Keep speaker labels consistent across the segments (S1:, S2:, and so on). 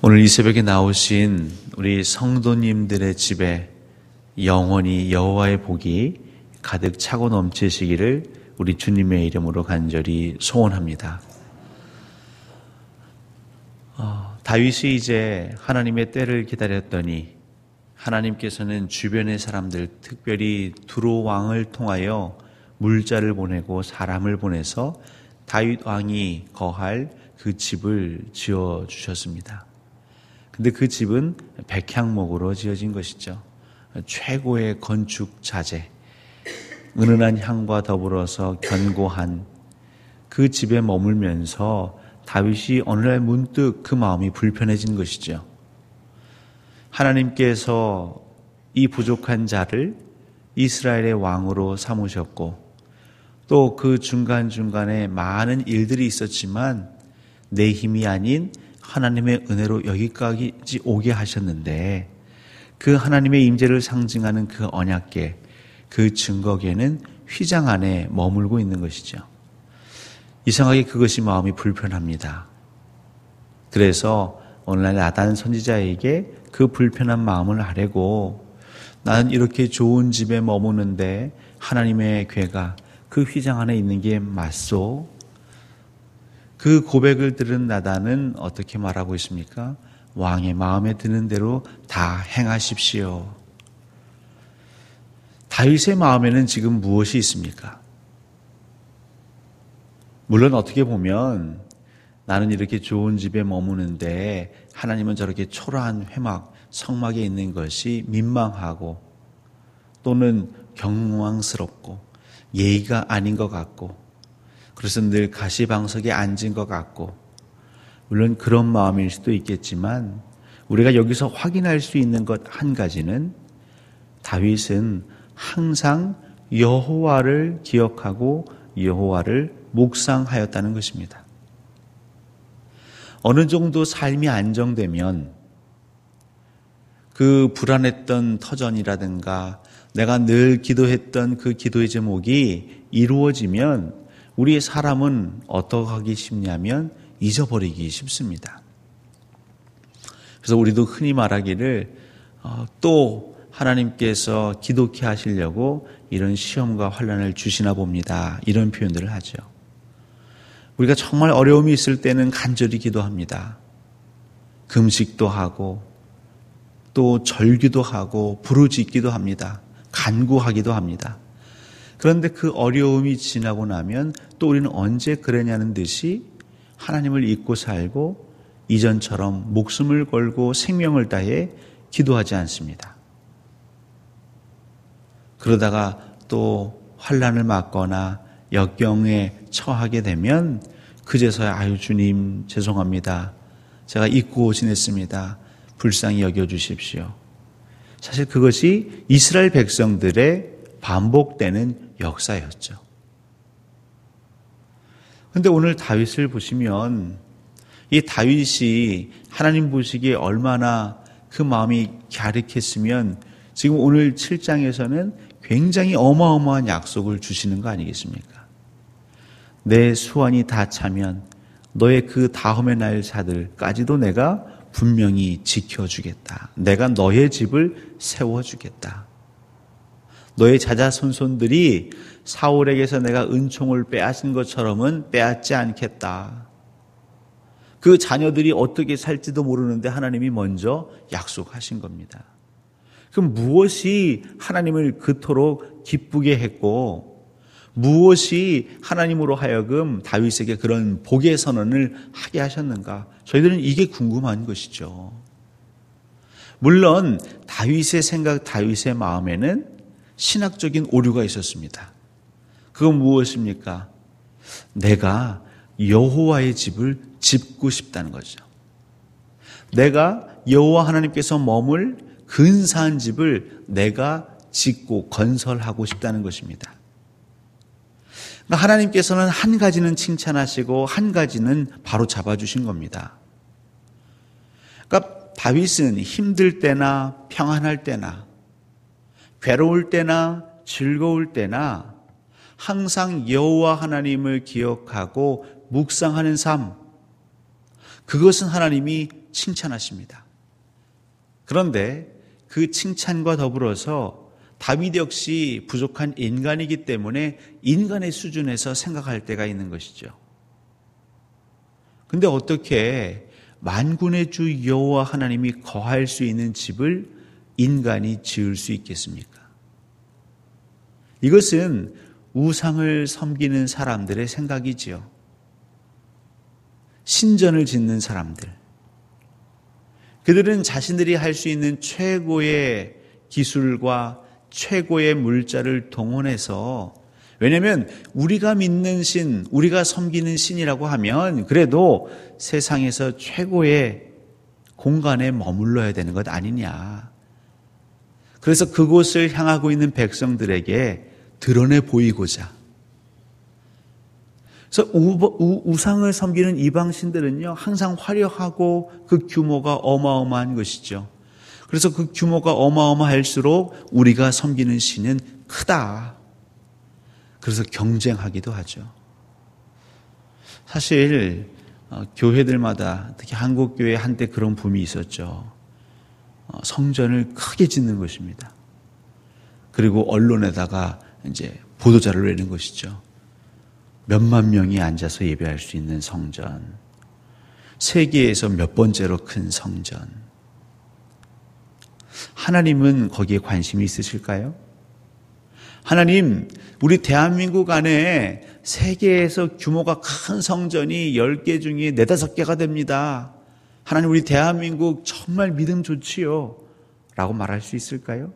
S1: 오늘 이 새벽에 나오신 우리 성도님들의 집에 영원히 여호와의 복이 가득 차고 넘치시기를 우리 주님의 이름으로 간절히 소원합니다. 다윗이 이제 하나님의 때를 기다렸더니 하나님께서는 주변의 사람들, 특별히 두로 왕을 통하여 물자를 보내고 사람을 보내서 다윗 왕이 거할 그 집을 지어 주셨습니다. 근데 그 집은 백향목으로 지어진 것이죠. 최고의 건축 자재, 은은한 향과 더불어서 견고한 그 집에 머물면서 다윗이 어느 날 문득 그 마음이 불편해진 것이죠. 하나님께서 이 부족한 자를 이스라엘의 왕으로 삼으셨고 또 그 중간중간에 많은 일들이 있었지만 내 힘이 아닌 하나님의 은혜로 여기까지 오게 하셨는데 그 하나님의 임재를 상징하는 그 언약궤, 그 증거궤는 휘장 안에 머물고 있는 것이죠. 이상하게 그것이 마음이 불편합니다. 그래서 오늘날 나단 선지자에게 그 불편한 마음을 아뢰고 나는 이렇게 좋은 집에 머무는데 하나님의 궤가 그 휘장 안에 있는 게 맞소? 그 고백을 들은 나단은 어떻게 말하고 있습니까? 왕의 마음에 드는 대로 다 행하십시오. 다윗의 마음에는 지금 무엇이 있습니까? 물론 어떻게 보면 나는 이렇게 좋은 집에 머무는데 하나님은 저렇게 초라한 회막, 성막에 있는 것이 민망하고 또는 경망스럽고 예의가 아닌 것 같고 그래서 늘 가시방석에 앉은 것 같고 물론 그런 마음일 수도 있겠지만 우리가 여기서 확인할 수 있는 것 한 가지는 다윗은 항상 여호와를 기억하고 여호와를 묵상하였다는 것입니다. 어느 정도 삶이 안정되면 그 불안했던 터전이라든가 내가 늘 기도했던 그 기도의 제목이 이루어지면 우리의 사람은 어떻게 하기 쉽냐면 잊어버리기 쉽습니다. 그래서 우리도 흔히 말하기를 또 하나님께서 기독케 하시려고 이런 시험과 환난을 주시나 봅니다. 이런 표현들을 하죠. 우리가 정말 어려움이 있을 때는 간절히 기도합니다. 금식도 하고 또 절기도 하고 부르짖기도 합니다. 간구하기도 합니다. 그런데 그 어려움이 지나고 나면 또 우리는 언제 그러냐는 듯이 하나님을 잊고 살고 이전처럼 목숨을 걸고 생명을 다해 기도하지 않습니다. 그러다가 또 환난을 맞거나 역경에 처하게 되면 그제서야 아유 주님 죄송합니다. 제가 잊고 지냈습니다. 불쌍히 여겨주십시오. 사실 그것이 이스라엘 백성들의 반복되는 역사였죠. 그런데 오늘 다윗을 보시면 이 다윗이 하나님 보시기에 얼마나 그 마음이 갸륵했으면 지금 오늘 7장에서는 굉장히 어마어마한 약속을 주시는 거 아니겠습니까? 내 수완이 다 차면 너의 그 다음의 날짜들까지도 내가 분명히 지켜주겠다. 내가 너의 집을 세워주겠다. 너의 자자손손들이 사울에게서 내가 은총을 빼앗은 것처럼은 빼앗지 않겠다. 그 자녀들이 어떻게 살지도 모르는데 하나님이 먼저 약속하신 겁니다. 그럼 무엇이 하나님을 그토록 기쁘게 했고 무엇이 하나님으로 하여금 다윗에게 그런 복의 선언을 하게 하셨는가? 저희들은 이게 궁금한 것이죠. 물론 다윗의 생각, 다윗의 마음에는 신학적인 오류가 있었습니다. 그건 무엇입니까? 내가 여호와의 집을 짓고 싶다는 거죠. 내가 여호와 하나님께서 머물 근사한 집을 내가 짓고 건설하고 싶다는 것입니다. 그러니까 하나님께서는 한 가지는 칭찬하시고 한 가지는 바로 잡아주신 겁니다. 그러니까 다윗은 힘들 때나 평안할 때나 괴로울 때나 즐거울 때나 항상 여호와 하나님을 기억하고 묵상하는 삶, 그것은 하나님이 칭찬하십니다. 그런데 그 칭찬과 더불어서 다윗 역시 부족한 인간이기 때문에 인간의 수준에서 생각할 때가 있는 것이죠. 근데 어떻게 만군의 주 여호와 하나님이 거할 수 있는 집을 인간이 지을 수 있겠습니까? 이것은 우상을 섬기는 사람들의 생각이지요. 신전을 짓는 사람들. 그들은 자신들이 할 수 있는 최고의 기술과 최고의 물자를 동원해서, 왜냐하면 우리가 믿는 신, 우리가 섬기는 신이라고 하면 그래도 세상에서 최고의 공간에 머물러야 되는 것 아니냐. 그래서 그곳을 향하고 있는 백성들에게 드러내 보이고자. 그래서 우상을 섬기는 이방신들은요, 항상 화려하고 그 규모가 어마어마한 것이죠. 그래서 그 규모가 어마어마할수록 우리가 섬기는 신은 크다. 그래서 경쟁하기도 하죠. 사실 교회들마다, 특히 한국교회 한때 그런 붐이 있었죠. 성전을 크게 짓는 것입니다. 그리고 언론에다가 이제 보도자료를 내는 것이죠. 몇만 명이 앉아서 예배할 수 있는 성전, 세계에서 몇 번째로 큰 성전. 하나님은 거기에 관심이 있으실까요? 하나님, 우리 대한민국 안에 세계에서 규모가 큰 성전이 10개 중에 4, 5개가 됩니다. 하나님, 우리 대한민국 정말 믿음 좋지요 라고 말할 수 있을까요?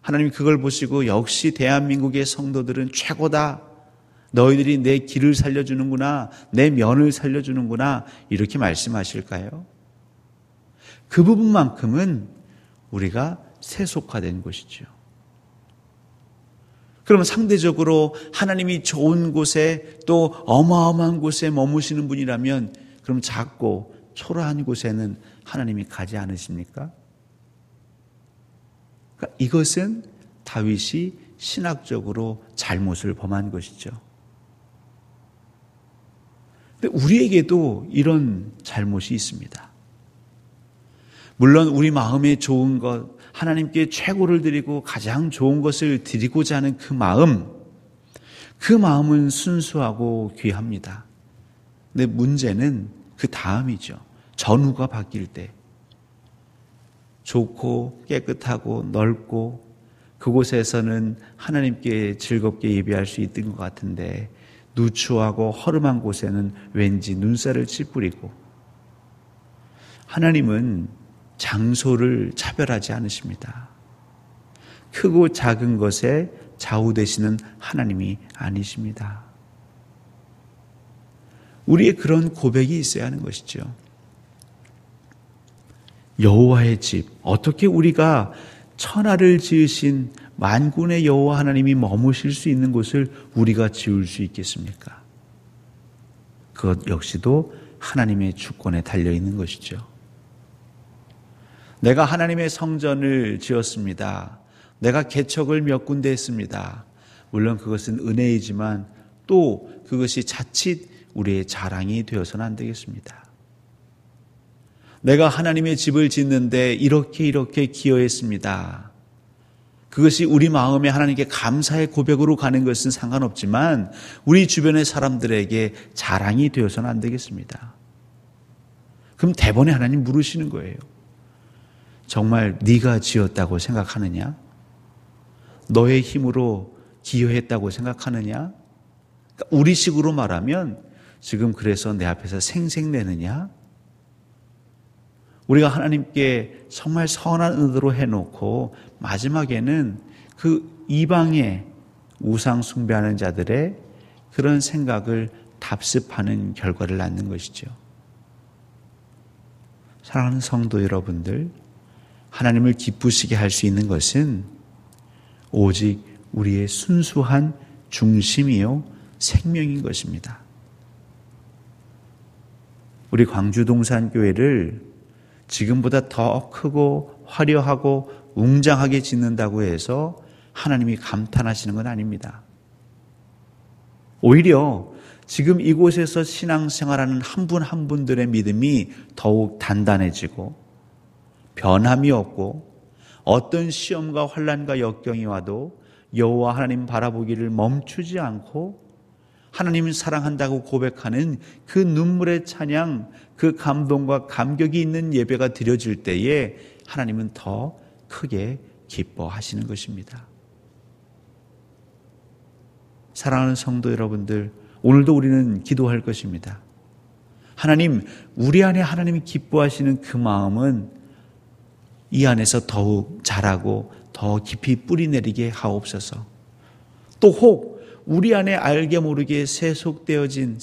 S1: 하나님 그걸 보시고 역시 대한민국의 성도들은 최고다. 너희들이 내 길을 살려주는구나. 내 면을 살려주는구나. 이렇게 말씀하실까요? 그 부분만큼은 우리가 세속화된 것이죠. 그러면 상대적으로 하나님이 좋은 곳에 또 어마어마한 곳에 머무시는 분이라면 그럼 작고 초라한 곳에는 하나님이 가지 않으십니까? 그러니까 이것은 다윗이 신학적으로 잘못을 범한 것이죠. 근데 우리에게도 이런 잘못이 있습니다. 물론 우리 마음에 좋은 것, 하나님께 최고를 드리고 가장 좋은 것을 드리고자 하는 그 마음은 순수하고 귀합니다. 근데 문제는 그 다음이죠. 전후가 바뀔 때 좋고 깨끗하고 넓고 그곳에서는 하나님께 즐겁게 예배할 수 있던 것 같은데 누추하고 허름한 곳에는 왠지 눈살을 찌푸리고, 하나님은 장소를 차별하지 않으십니다. 크고 작은 것에 좌우되시는 하나님이 아니십니다. 우리의 그런 고백이 있어야 하는 것이죠. 여호와의 집, 어떻게 우리가 천하를 지으신 만군의 여호와 하나님이 머무실 수 있는 곳을 우리가 지을 수 있겠습니까? 그것 역시도 하나님의 주권에 달려있는 것이죠. 내가 하나님의 성전을 지었습니다. 내가 개척을 몇 군데 했습니다. 물론 그것은 은혜이지만 또 그것이 자칫 우리의 자랑이 되어서는 안 되겠습니다. 내가 하나님의 집을 짓는데 이렇게 기여했습니다. 그것이 우리 마음에 하나님께 감사의 고백으로 가는 것은 상관없지만 우리 주변의 사람들에게 자랑이 되어서는 안 되겠습니다. 그럼 대번에 하나님 물으시는 거예요. 정말 네가 지었다고 생각하느냐? 너의 힘으로 기여했다고 생각하느냐? 그러니까 우리식으로 말하면 지금 그래서 내 앞에서 생색내느냐? 우리가 하나님께 정말 선한 의도로 해놓고 마지막에는 그 이방의 우상 숭배하는 자들의 그런 생각을 답습하는 결과를 낳는 것이죠. 사랑하는 성도 여러분들, 하나님을 기쁘시게 할 수 있는 것은 오직 우리의 순수한 중심이요 생명인 것입니다. 우리 광주동산교회를 지금보다 더 크고 화려하고 웅장하게 짓는다고 해서 하나님이 감탄하시는 건 아닙니다. 오히려 지금 이곳에서 신앙생활하는 한 분 한 분들의 믿음이 더욱 단단해지고 변함이 없고 어떤 시험과 환난과 역경이 와도 여호와 하나님 바라보기를 멈추지 않고 하나님을 사랑한다고 고백하는 그 눈물의 찬양, 그 감동과 감격이 있는 예배가 드려질 때에 하나님은 더 크게 기뻐하시는 것입니다. 사랑하는 성도 여러분들, 오늘도 우리는 기도할 것입니다. 하나님, 우리 안에 하나님이 기뻐하시는 그 마음은 이 안에서 더욱 자라고 더 깊이 뿌리 내리게 하옵소서. 또 혹 우리 안에 알게 모르게 세속화되어진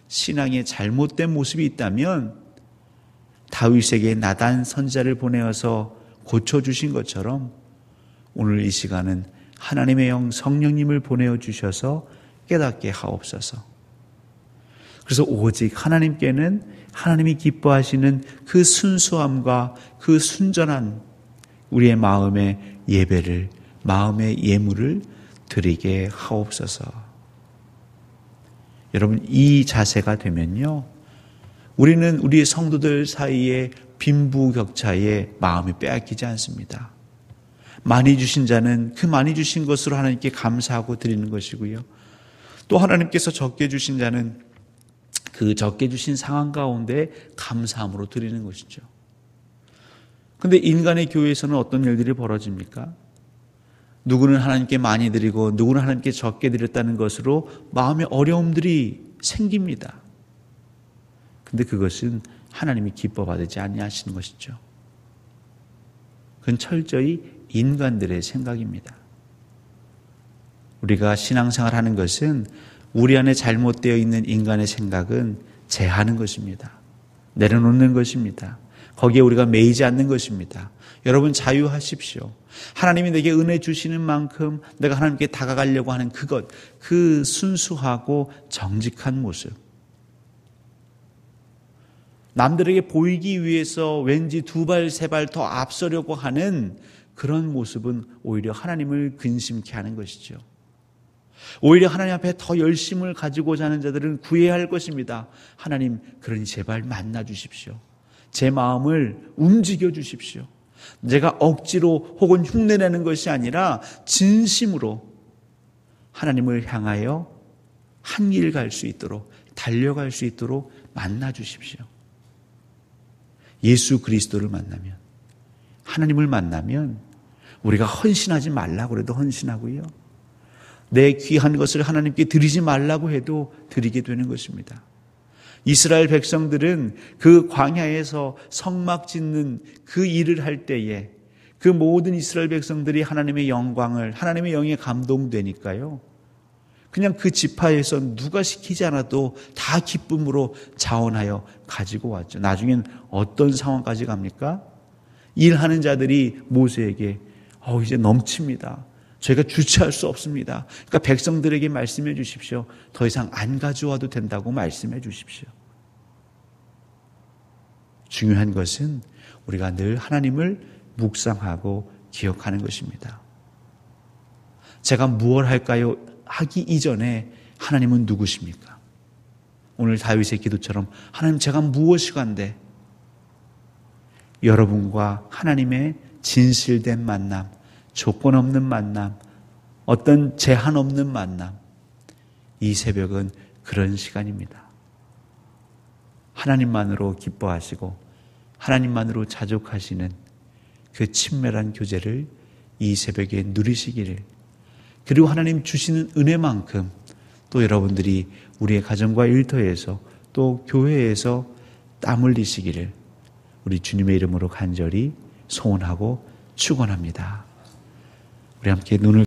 S1: 신앙의 잘못된 모습이 있다면 다윗에게 나단 선지자를 보내어서 고쳐주신 것처럼 오늘 이 시간은 하나님의 영 성령님을 보내어 주셔서 깨닫게 하옵소서. 그래서 오직 하나님께는 하나님이 기뻐하시는 그 순수함과 그 순전한 우리의 마음의 예배를, 마음의 예물을 드리게 하옵소서. 여러분, 이 자세가 되면요, 우리는 우리 성도들 사이에 빈부격차에 마음이 빼앗기지 않습니다. 많이 주신 자는 그 많이 주신 것으로 하나님께 감사하고 드리는 것이고요, 또 하나님께서 적게 주신 자는 그 적게 주신 상황 가운데 감사함으로 드리는 것이죠. 그런데 인간의 교회에서는 어떤 일들이 벌어집니까? 누구는 하나님께 많이 드리고 누구는 하나님께 적게 드렸다는 것으로 마음의 어려움들이 생깁니다. 그런데 그것은 하나님이 기뻐받지 아니하시는 것이죠. 그건 철저히 인간들의 생각입니다. 우리가 신앙생활하는 것은 우리 안에 잘못되어 있는 인간의 생각은 제하는 것입니다. 내려놓는 것입니다. 거기에 우리가 매이지 않는 것입니다. 여러분, 자유하십시오. 하나님이 내게 은혜 주시는 만큼 내가 하나님께 다가가려고 하는 그것, 그 순수하고 정직한 모습. 남들에게 보이기 위해서 왠지 두 발, 세 발 더 앞서려고 하는 그런 모습은 오히려 하나님을 근심케 하는 것이죠. 오히려 하나님 앞에 더 열심을 가지고자 하는 자들은 구해야 할 것입니다. 하나님, 그러니 제발 만나 주십시오. 제 마음을 움직여 주십시오. 제가 억지로 혹은 흉내내는 것이 아니라 진심으로 하나님을 향하여 한 길 갈 수 있도록, 달려갈 수 있도록 만나 주십시오. 예수 그리스도를 만나면, 하나님을 만나면 우리가 헌신하지 말라고 해도 헌신하고요, 내 귀한 것을 하나님께 드리지 말라고 해도 드리게 되는 것입니다. 이스라엘 백성들은 그 광야에서 성막 짓는 그 일을 할 때에 그 모든 이스라엘 백성들이 하나님의 영광을, 하나님의 영에 감동되니까요, 그냥 그 지파에서 누가 시키지 않아도 다 기쁨으로 자원하여 가지고 왔죠. 나중엔 어떤 상황까지 갑니까? 일하는 자들이 모세에게 이제 넘칩니다. 저희가 주체할 수 없습니다. 그러니까 백성들에게 말씀해 주십시오. 더 이상 안 가져와도 된다고 말씀해 주십시오. 중요한 것은 우리가 늘 하나님을 묵상하고 기억하는 것입니다. 제가 무엇 할까요? 하기 이전에 하나님은 누구십니까? 오늘 다윗의 기도처럼 하나님, 제가 무엇이간데 여러분과 하나님의 진실된 만남, 조건 없는 만남, 어떤 제한 없는 만남, 이 새벽은 그런 시간입니다. 하나님만으로 기뻐하시고 하나님만으로 자족하시는 그 친밀한 교제를 이 새벽에 누리시기를, 그리고 하나님 주시는 은혜만큼 또 여러분들이 우리의 가정과 일터에서 또 교회에서 땀 흘리시기를 우리 주님의 이름으로 간절히 소원하고 축원합니다. 우리 함께 눈을